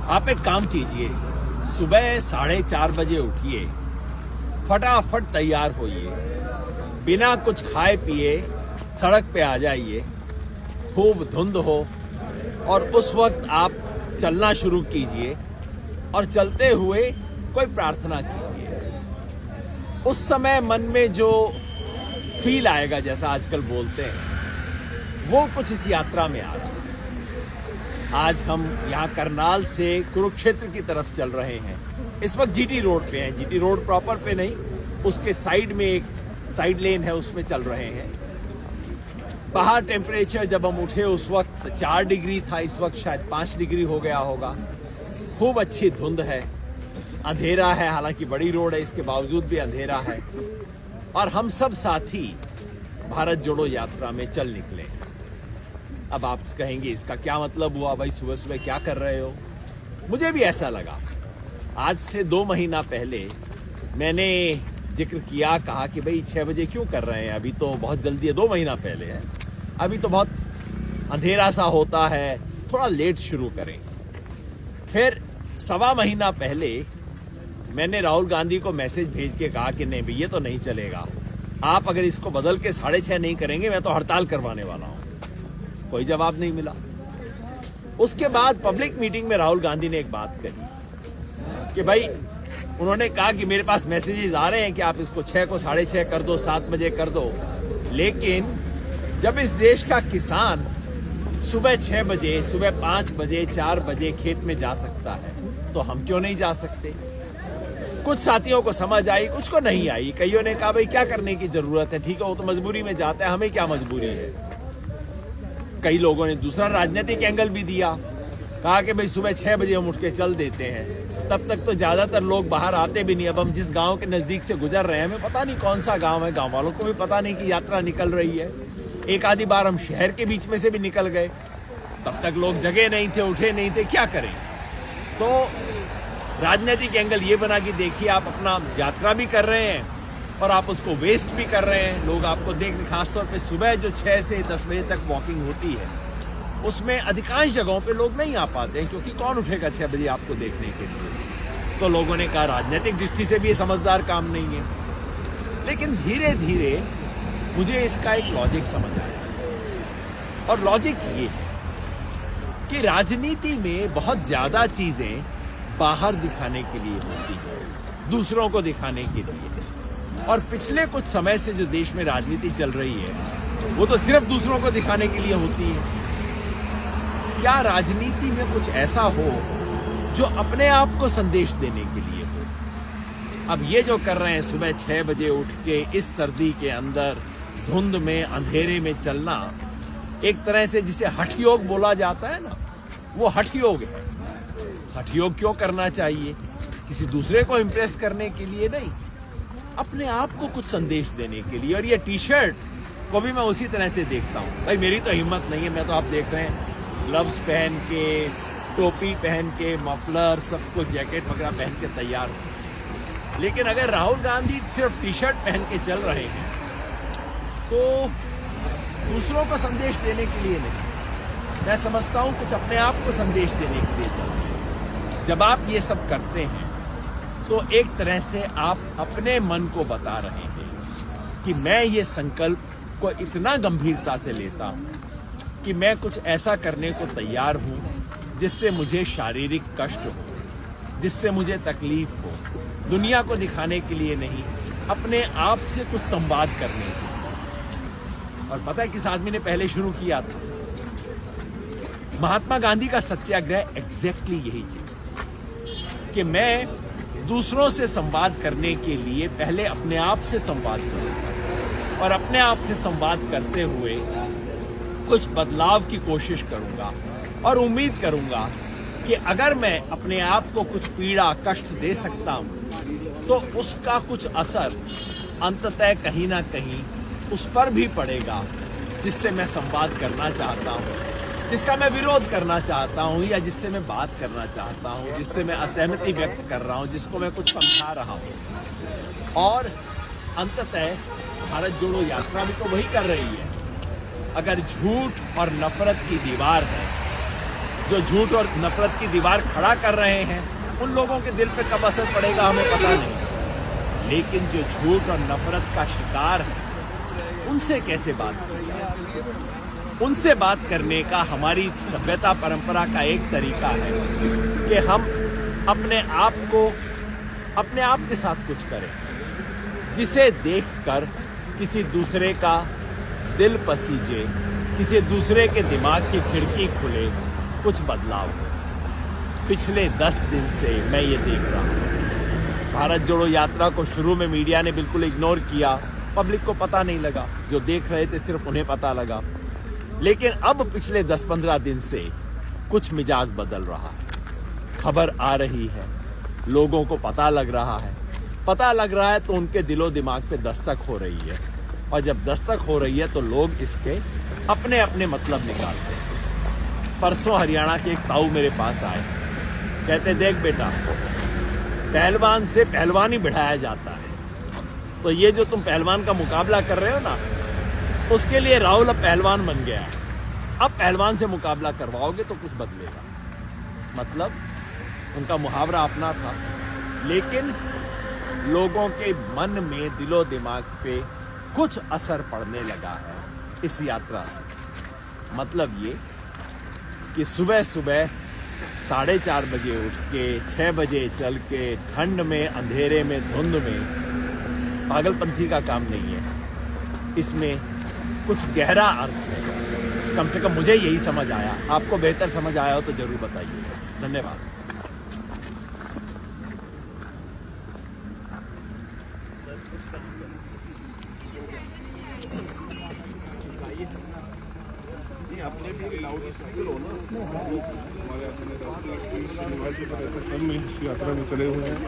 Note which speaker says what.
Speaker 1: आप एक काम कीजिए, सुबह 4:30 बजे उठिए, फटाफट तैयार होइए, बिना कुछ खाए पिए सड़क पे आ जाइए, खूब धुंध हो और उस वक्त आप चलना शुरू कीजिए और चलते हुए कोई प्रार्थना कीजिए। उस समय मन में जो फील आएगा, जैसा आजकल बोलते हैं, वो कुछ इस यात्रा में आ रहा है। आज हम यहाँ करनाल से कुरुक्षेत्र की तरफ चल रहे हैं। इस वक्त जीटी रोड पे हैं, जीटी रोड प्रॉपर पे नहीं, उसके साइड में एक साइड लेन है, उसमें चल रहे हैं। बाहर टेम्परेचर जब हम उठे उस वक्त 4 डिग्री था, इस वक्त शायद 5 डिग्री हो गया होगा। खूब अच्छी धुंध है, अंधेरा है, हालांकि बड़ी रोड है, इसके बावजूद भी अंधेरा है। और हम सब साथी भारत जोड़ो यात्रा में चल निकले। अब आप कहेंगे इसका क्या मतलब हुआ, भाई सुबह सुबह क्या कर रहे हो? मुझे भी ऐसा लगा। आज से 2 महीना पहले मैंने जिक्र किया, कहा कि भाई 6 बजे क्यों कर रहे हैं, अभी तो बहुत जल्दी है, 2 महीना पहले है, अभी तो बहुत अंधेरा सा होता है, थोड़ा लेट शुरू करें। फिर 1.25 महीना पहले मैंने राहुल गांधी को मैसेज भेज के कहा कि नहीं भाई ये तो नहीं चलेगा, आप अगर इसको बदल के 6:30 नहीं करेंगे मैं तो हड़ताल करवाने वाला हूं। कोई जवाब नहीं मिला। उसके बाद पब्लिक मीटिंग में राहुल गांधी ने एक बात कही कि भाई, उन्होंने कहा कि मेरे पास मैसेजेस आ रहे हैं कि आप इसको 6 को 6:30 कर दो, 7 बजे कर दो, लेकिन जब इस देश का किसान सुबह 6 बजे, सुबह 5 बजे, 4 बजे खेत में जा सकता है तो हम क्यों नहीं जा सकते? कुछ साथियों को समझ आई, कुछ को नहीं आई। कईयों ने कहा भाई क्या करने की जरूरत है, ठीक है वो तो मजबूरी में जाता है, हमें क्या मजबूरी है। कई लोगों ने दूसरा राजनीतिक एंगल भी दिया, कहा कि भाई सुबह 6 बजे हम उठ के चल देते हैं, तब तक तो ज्यादातर लोग बाहर आते भी नहीं। अब हम जिस गांव के नजदीक से गुजर रहे हैं, हमें पता नहीं कौन सा गांव है, गांव वालों को भी पता नहीं कि यात्रा निकल रही है। एक आधी बार हम शहर के बीच में से भी निकल गए, तब तक लोग जगे नहीं थे, उठे नहीं थे, क्या करें? तो राजनीतिक एंगल ये बना कि देखिए आप अपना यात्रा भी कर रहे हैं और आप उसको वेस्ट भी कर रहे हैं। लोग आपको देख, खासतौर पे सुबह जो 6 से 10 बजे तक वॉकिंग होती है, उसमें अधिकांश जगहों पे लोग नहीं आ पाते हैं, क्योंकि कौन उठेगा 6 बजे आपको देखने के लिए। तो लोगों ने कहा राजनीतिक दृष्टि से भी ये समझदार काम नहीं है। लेकिन धीरे धीरे मुझे इसका एक लॉजिक समझ आया, और लॉजिक ये है कि राजनीति में बहुत ज्यादा चीजें बाहर दिखाने के लिए होती है, दूसरों को दिखाने के लिए। और पिछले कुछ समय से जो देश में राजनीति चल रही है, वो तो सिर्फ दूसरों को दिखाने के लिए होती है। क्या राजनीति में कुछ ऐसा हो जो अपने आप को संदेश देने के लिए हो? अब ये जो कर रहे हैं, सुबह 6 बजे उठ के इस सर्दी के अंदर धुंध में, अंधेरे में चलना, एक तरह से जिसे हठ योग बोला जाता है ना, वो हठ योग है। हठ योग क्यों करना चाहिए? किसी दूसरे को इंप्रेस करने के लिए नहीं, अपने आप को कुछ संदेश देने के लिए। और ये टी-शर्ट को भी मैं उसी तरह से देखता हूँ। भाई मेरी तो हिम्मत नहीं है, मैं तो आप देख रहे हैं ग्लव्स पहन के, टोपी पहन के, मफलर, सब कुछ जैकेट वगैरह पहन के तैयार हो। लेकिन अगर राहुल गांधी सिर्फ टी-शर्ट पहन के चल रहे हैं तो दूसरों को संदेश देने के लिए नहीं, मैं समझता हूँ कुछ अपने आप को संदेश देने के लिए चल रहे हैं। जब आप ये सब करते हैं तो एक तरह से आप अपने मन को बता रहे हैं कि मैं ये संकल्प को इतना गंभीरता से लेता हूँ कि मैं कुछ ऐसा करने को तैयार हूँ जिससे मुझे शारीरिक कष्ट हो, जिससे मुझे तकलीफ हो, दुनिया को दिखाने के लिए नहीं, अपने आप से कुछ संवाद करने के लिए। और पता है किस आदमी ने पहले शुरू किया था? महात्मा गांधी का सत्याग्रह एग्जैक्टली यही चीज थी कि मैं दूसरों से संवाद करने के लिए पहले अपने आप से संवाद करूंगा, और अपने आप से संवाद करते हुए कुछ बदलाव की कोशिश करूंगा, और उम्मीद करूंगा कि अगर मैं अपने आप को कुछ पीड़ा, कष्ट दे सकता हूं तो उसका कुछ असर अंततः कहीं ना कहीं उस पर भी पड़ेगा जिससे मैं संवाद करना चाहता हूं, जिसका मैं विरोध करना चाहता हूं, या जिससे मैं बात करना चाहता हूं, जिससे मैं असहमति व्यक्त कर रहा हूं, जिसको मैं कुछ समझा रहा हूं। और अंततः भारत जोड़ो यात्रा भी तो वही कर रही है। अगर झूठ और नफरत की दीवार है जो झूठ और नफरत की दीवार खड़ा कर रहे हैं, उन लोगों के दिल पे कब असर पड़ेगा हमें पता नहीं, लेकिन जो झूठ और नफरत का शिकार है उनसे कैसे बात की जाए? उनसे बात करने का हमारी सभ्यता परंपरा का एक तरीका है कि हम अपने आप के साथ कुछ करें जिसे देखकर किसी दूसरे का दिल पसीजे, किसी दूसरे के दिमाग की खिड़की खुले, कुछ बदलाव हो। पिछले 10 दिन से मैं ये देख रहा हूँ। भारत जोड़ो यात्रा को शुरू में मीडिया ने बिल्कुल इग्नोर किया, पब्लिक को पता नहीं लगा, जो देख रहे थे सिर्फ उन्हें पता लगा। लेकिन अब पिछले 10-15 दिन से कुछ मिजाज बदल रहा है, खबर आ रही है, लोगों को पता लग रहा है तो उनके दिलो दिमाग पे दस्तक हो रही है, और जब दस्तक हो रही है तो लोग इसके अपने अपने मतलब निकालते हैं। परसों हरियाणा के एक ताऊ मेरे पास आए, कहते देख बेटा, पहलवान से पहलवान ही बढ़ाया जाता है, तो ये जो तुम पहलवान का मुकाबला कर रहे हो ना, उसके लिए राहुल अब पहलवान बन गया है, अब पहलवान से मुकाबला करवाओगे तो कुछ बदलेगा। मतलब उनका मुहावरा अपना था, लेकिन लोगों के मन में दिलो दिमाग पे कुछ असर पड़ने लगा है इस यात्रा से। मतलब ये कि सुबह सुबह 4:30 बजे उठ के 6 बजे चल के ठंड में, अंधेरे में, धुंध में, पागलपंथी का काम नहीं है, इसमें कुछ गहरा अर्थ है। कम से कम मुझे यही समझ आया, आपको बेहतर समझ आया हो तो जरूर बताइए। धन्यवाद।
Speaker 2: अपने भी लाउड स्पीकर हो ना, हमारे अपने राष्ट्रीय मोबाइल के पता है, कल में इस यात्रा में चले हुए हैं।